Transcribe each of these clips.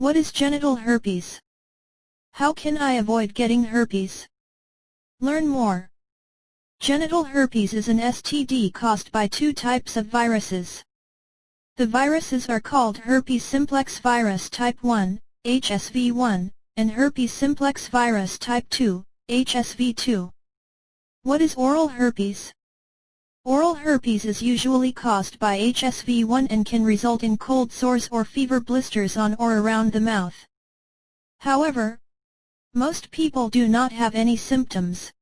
What is genital herpes? How can I avoid getting herpes? Learn more. Genital herpes is an STD caused by two types of viruses. The viruses are called herpes simplex virus type 1, HSV1, and herpes simplex virus type 2, HSV2. What is oral herpes? Oral herpes is usually caused by HSV1 and can result in cold sores or fever blisters on or around the mouth. However, most people do not have any symptoms.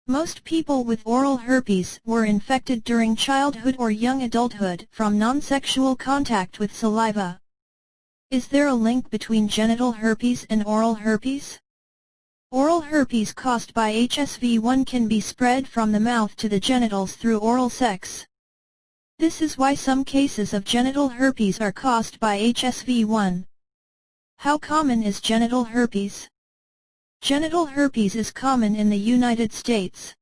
Most people with oral herpes were infected during childhood or young adulthood from non-sexual contact with saliva. Is there a link between genital herpes and oral herpes? Oral herpes caused by HSV1 can be spread from the mouth to the genitals through oral sex. This is why some cases of genital herpes are caused by HSV1. How common is genital herpes? Genital herpes is common in the United States.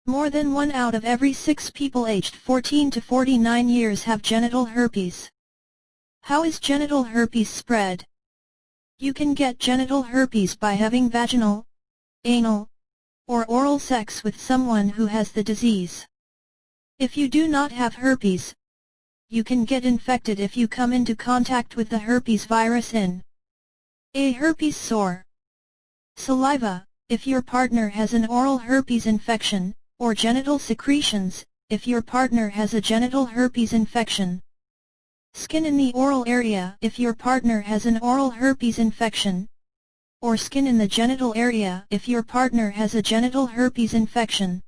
More than 1 out of every 6 people aged 14 to 49 years have genital herpes. How is genital herpes spread? You can get genital herpes by having vaginal, anal, or oral sex with someone who has the disease. If you do not have herpes, you can get infected if you come into contact with the herpes virus in a herpes sore, saliva, if your partner has an oral herpes infection, or genital secretions, if your partner has a genital herpes infection. Skin in the oral area if your partner has an oral herpes infection, or skin in the genital area if your partner has a genital herpes infection.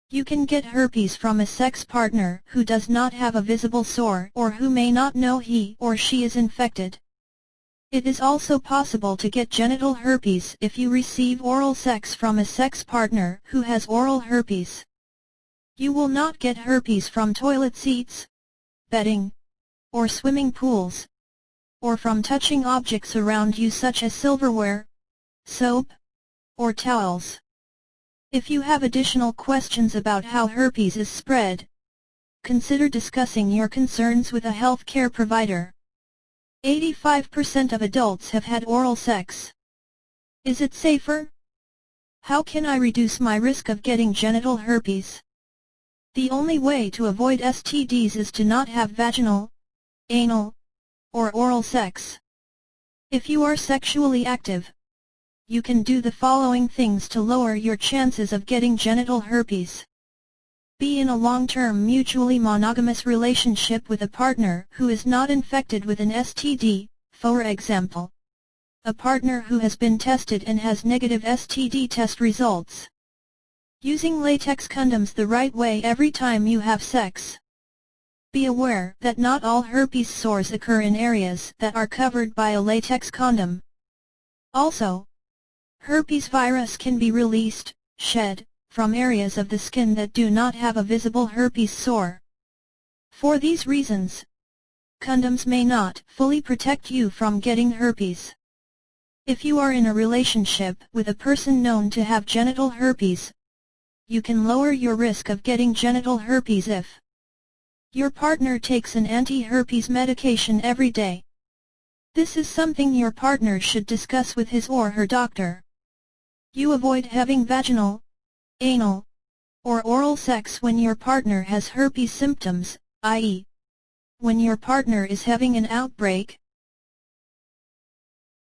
You can get herpes from a sex partner who does not have a visible sore or who may not know he or she is infected. It is also possible to get genital herpes if you receive oral sex from a sex partner who has oral herpes. You will not get herpes from toilet seats, bedding, or swimming pools, or from touching objects around you such as silverware, soap, or towels. If you have additional questions about how herpes is spread, consider discussing your concerns with a healthcare provider. 85% of adults have had oral sex. Is it safer? How can I reduce my risk of getting genital herpes? The only way to avoid STDs is to not have vaginal, anal, or oral sex. If you are sexually active, you can do the following things to lower your chances of getting genital herpes. Be in a long-term mutually monogamous relationship with a partner who is not infected with an STD, for example, a partner who has been tested and has negative STD test results. Using latex condoms the right way every time you have sex. Be aware that not all herpes sores occur in areas that are covered by a latex condom. Also, herpes virus can be released, shed, from areas of the skin that do not have a visible herpes sore. For these reasons, condoms may not fully protect you from getting herpes. If you are in a relationship with a person known to have genital herpes, you can lower your risk of getting genital herpes if your partner takes an anti-herpes medication every day. This is something your partner should discuss with his or her doctor. You avoid having vaginal, anal, or oral sex when your partner has herpes symptoms, i.e., when your partner is having an outbreak,